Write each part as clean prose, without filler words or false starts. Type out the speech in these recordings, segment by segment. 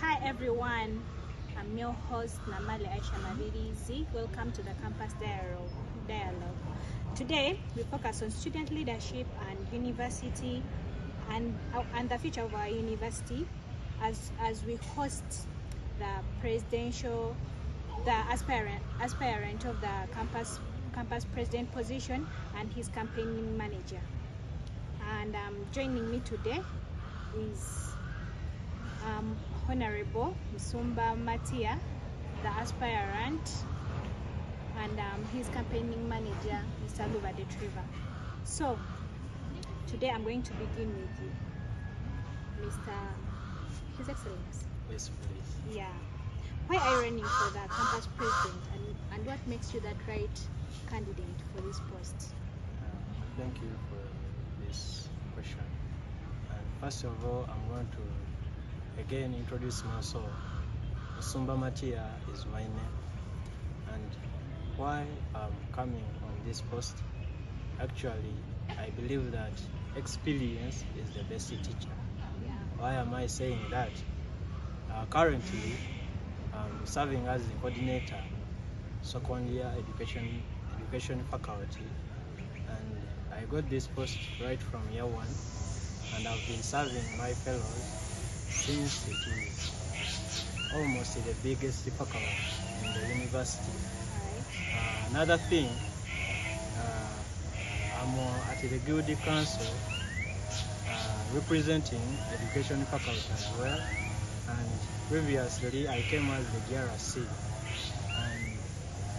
Hi everyone, I'm your host Namale Aisha Mabirizi. Welcome to the Campus Dialogue. Today we focus on student leadership and university and the future of our university as we host the aspirant of the campus president position and his campaigning manager. And joining me today is Honorable Musumba Matia, the aspirant, and his campaigning manager, Mr. Musumba. So, today I'm going to begin with you, His Excellency. Yes, please. Yeah. Why are you running for the campus president, and what makes you the right candidate for this post? Thank you for this question. And first of all, I'm going to again introduce myself. Musumba Matia is my name, and why I'm coming on this post. Actually, I believe that experience is the best teacher. Yeah. Why am I saying that? Currently, I'm serving as the coordinator, second year education faculty, and I got this post right from year one, and I've been serving my fellows since it is almost the biggest faculty in the university. Another thing, I'm at the Guild Council representing education faculty as well, and previously I came as the GRC, and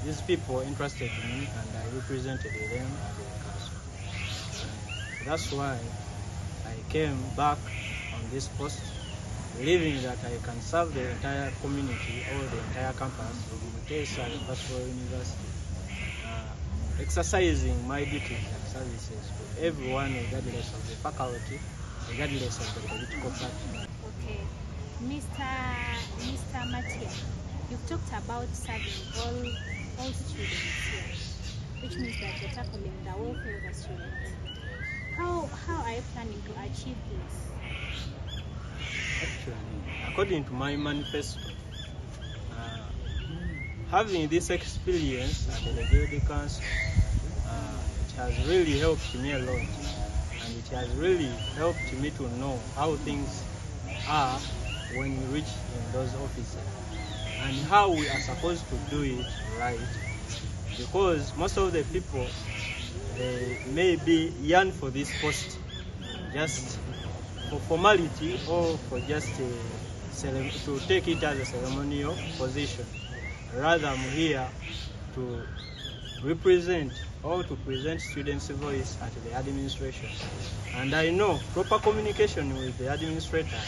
these people interested in me and I represented them at the council. And that's why I came back on this post, believing that I can serve the entire community or the entire campus of Mutesa University, exercising my duties and services to everyone, regardless of the faculty, regardless of the political party. Okay, Mr. Matia, you've talked about serving all students here, which means that you're tackling the welfare of the students. How are you planning to achieve this? Actually, according to my manifesto, having this experience at the Guild Council, it has really helped me a lot, and it has really helped me to know how things are when we reach in those offices and how we are supposed to do it right, because most of the people, they may be yearn for this post just for formality or for just to take it as a ceremonial position. Rather, I'm here to represent or to present students' voice at the administration. And I know proper communication with the administrator,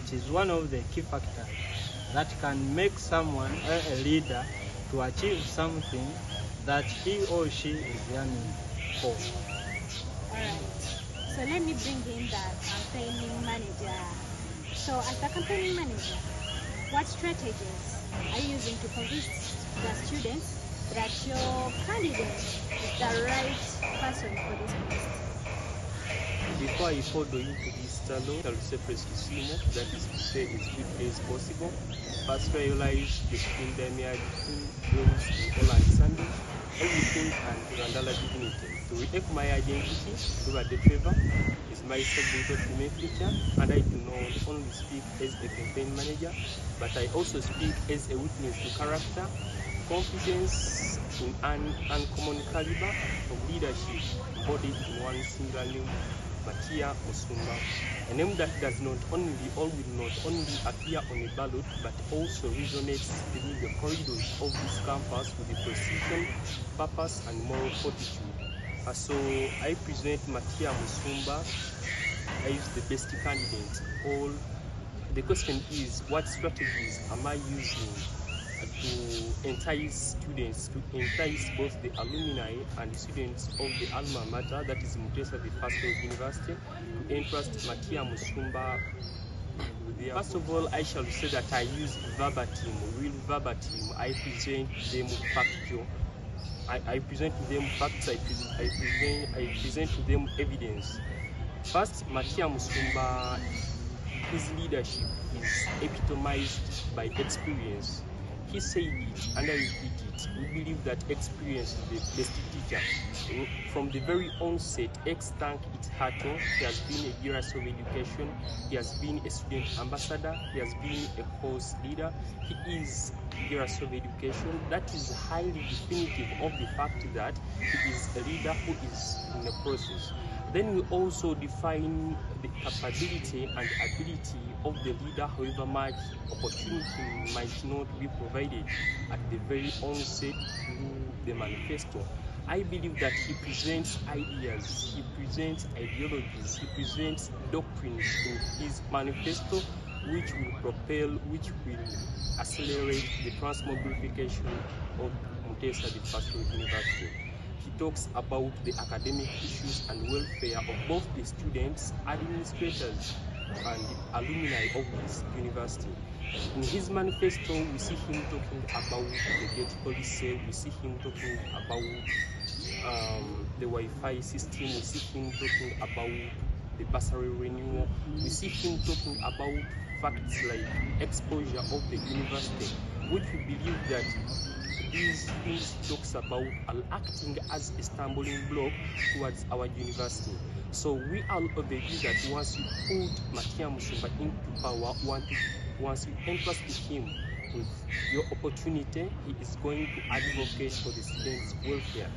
which is one of the key factors that can make someone a leader to achieve something that he or she is yearning for. Alright, so let me bring in the campaigning manager. So as the campaigning manager, what strategies are you using to convince the students that your candidate is the right person for this post? Before I follow into this channel, I will say prestissimo, that is to say as quickly as possible. First realize the school demiad rules all and Sunday, everything and under dignity. To reflect my identity, Ruba de Trevor is my subject to my future, and I do not only speak as a campaign manager, but I also speak as a witness to character, confidence in an uncommon caliber of leadership embodied in one single name, Matia Musumba, a name that does not only or will not only appear on a ballot, but also resonates within the corridors of this campus with the precision, purpose, and moral fortitude. So I present Matia Musumba as the best candidate. The question is, what strategies am I using to entice students, to entice both the alumni and students of the alma mater, that is Mutesa the First University, to entrust Matia Musumba with their... First of all, I shall say that I use verbatim, real verbatim. I present them factual. I present to them facts, I present to them evidence. First, Matia Musumba his leadership is epitomized by experience. He said it, and I repeat it. We believe that experience is the best teacher. From the very onset, ex-tank its Hato, he has been a years of education, he has been a student ambassador, he has been a course leader, he is years of education. That is highly definitive of the fact that he is a leader who is in the process. Then we also define the capability and ability of the leader, however much opportunity might not be provided at the very onset through the manifesto. I believe that he presents ideas, he presents ideologies, he presents doctrines in his manifesto which will propel, which will accelerate the transmogrification of Mutesa de Facto University. He talks about the academic issues and welfare of both the students, administrators, and alumni of this university. In his manifesto, we see him talking about the gate policy, we see him talking about the Wi-Fi system, we see him talking about the bursary renewal, we see him talking about facts like exposure of the university, which we believe that these things talks about acting as a stumbling block towards our university. So we are of the view that once you put Musumba into power, once you entrust him with your opportunity, he is going to advocate for the students' welfare.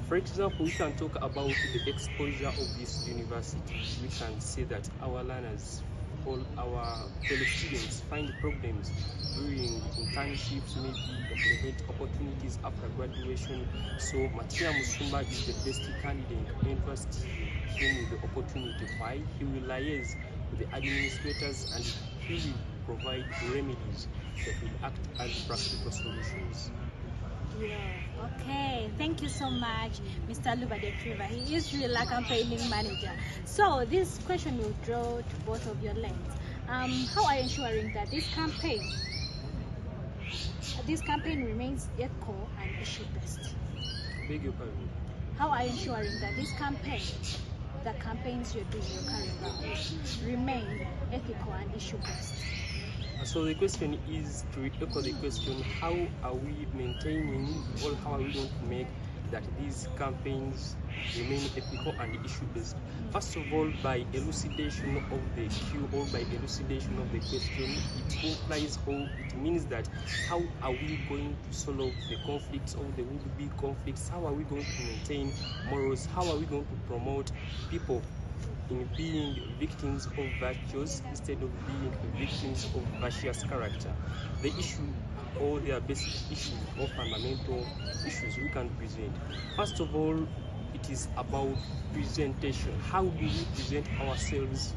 For example, we can talk about the exposure of this university. We can say that our learners, all our fellow students, find problems during internships, maybe employment opportunities after graduation. So Musumba is the best candidate. Entrust him with the opportunity. Why? He will liaise with the administrators and he will provide remedies that will act as practical solutions. Yeah. Okay, thank you so much, Mr. Luba de Triva. He is really a campaigning manager. So this question will draw to both of your lens. How are you ensuring that this campaign remains eco and issue based? Beg your pardon. How are you ensuring that this campaign, the campaigns you're doing, you're carrying out, remain ethical and issue based? So the question is, to echo the question, how are we maintaining, or how are we going to make that these campaigns remain ethical and issue-based? First of all, by elucidation of the cue, or by elucidation of the question, it implies, or it means that how are we going to solve the conflicts, or the would-be conflicts? How are we going to maintain morals? How are we going to promote people in being victims of virtues instead of being victims of virtuous character? The issue, or their basic issues or fundamental issues we can present. First of all, it is about presentation. How do we present ourselves?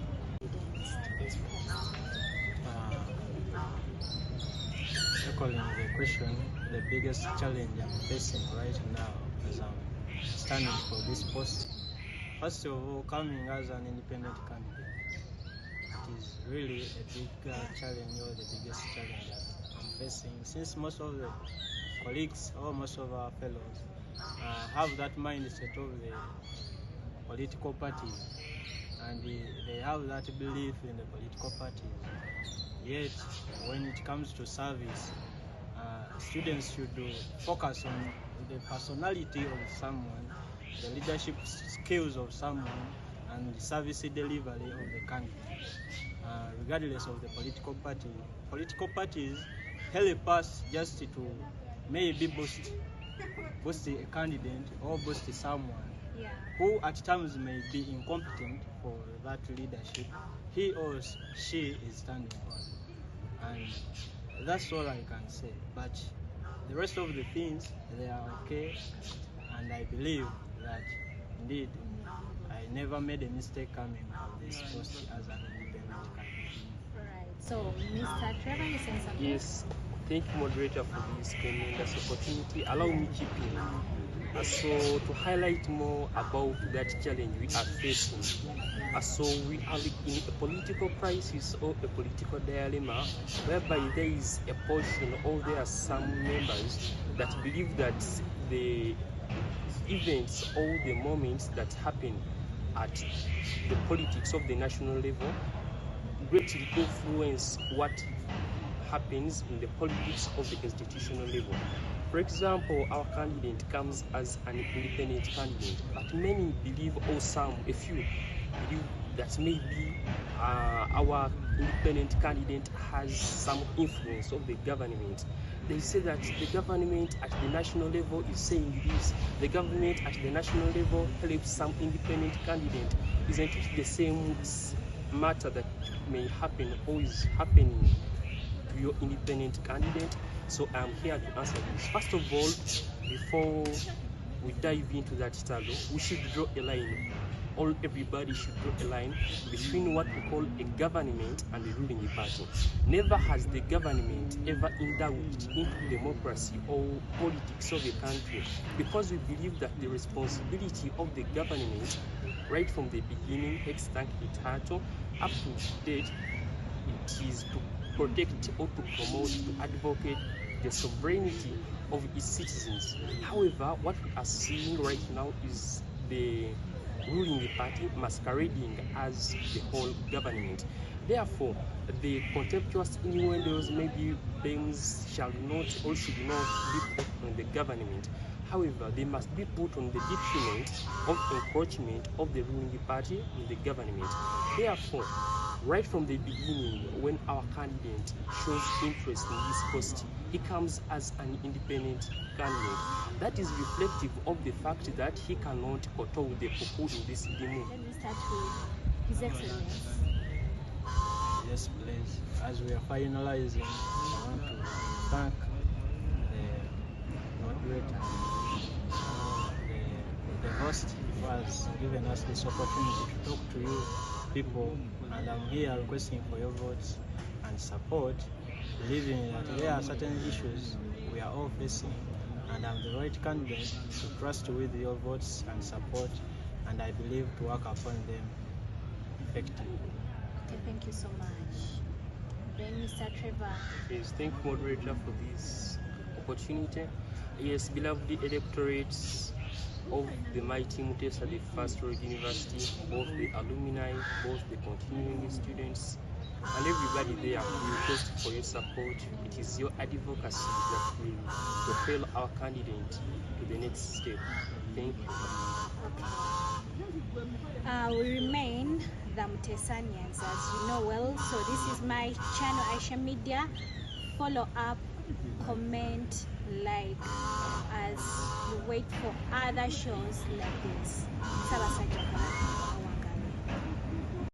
Echoing the question, the biggest challenge I'm facing right now as I'm standing for this post. First of all, coming as an independent candidate, it is really a big challenge, or the biggest challenge that I'm facing, since most of the colleagues or most of our fellows have that mindset of the political parties, and they have that belief in the political parties. Yet, when it comes to service, students should focus on the personality of someone, the leadership skills of someone, and the service delivery of the candidate, regardless of the political party. Political parties help us just to maybe boost a candidate or boost someone who at times may be incompetent for that leadership he or she is standing on. And that's all I can say. But the rest of the things, they are okay, and I believe that indeed I never made a mistake coming on this post as an independent candidate. Right. So, Mr. Trevor, you saying something? Yes, thank you, moderator, for this tremendous opportunity. Allow me to chip in. So to highlight more about that challenge we are facing. So we are in a political crisis or a political dilemma, whereby there is a portion, or there are some members that believe that the events or the moments that happen at the politics of the national level greatly influence what happens in the politics of the institutional level. For example, our candidate comes as an independent candidate, but many believe, or a few believe that maybe our independent candidate has some influence of the government. They say that the government at the national level is saying this, the government at the national level helps some independent candidate. Isn't it the same matter that may happen or is happening to your independent candidate? So I'm here to answer this. First of all, before we dive into that struggle, we should draw a line. Everybody should draw a line between what we call a government and the ruling party. Never has the government ever indulged into democracy or politics of a country, because we believe that the responsibility of the government right from the beginning, ex tank itato, up to date, it is to protect or to promote, to advocate the sovereignty of its citizens. However, what we are seeing right now is the ruling party masquerading as the whole government. Therefore, the contemptuous innuendos, maybe blames shall not or should not be put on the government. However, they must be put on the detriment of encroachment of the ruling party in the government. Therefore, right from the beginning, when our candidate shows interest in this post, he comes as an independent candidate. That is reflective of the fact that he cannot control the people in this demo. Let me start with His Excellency. Yes, please. As we are finalizing, I want to thank the moderator, the host, who has given us this opportunity to talk to you people, and I'm here requesting for your votes and support, believing that there are certain issues we are all facing, and I'm the right candidate to trust with your votes and support, and I believe to work upon them effectively. Okay, thank you so much. Then Mr. Trevor. Yes, thank you, moderator, for this opportunity. Yes, beloved electorates of the mighty Mutesa, the First Road University, both the alumni, both the continuing students, and everybody there, we request for your support. It is your advocacy that will propel our candidate to the next step. Thank you. We remain the Mutesanians, as you know well. So this is my channel, Aisha Media. Follow up, comment, like, as you wait for other shows like this. Sabasajaka.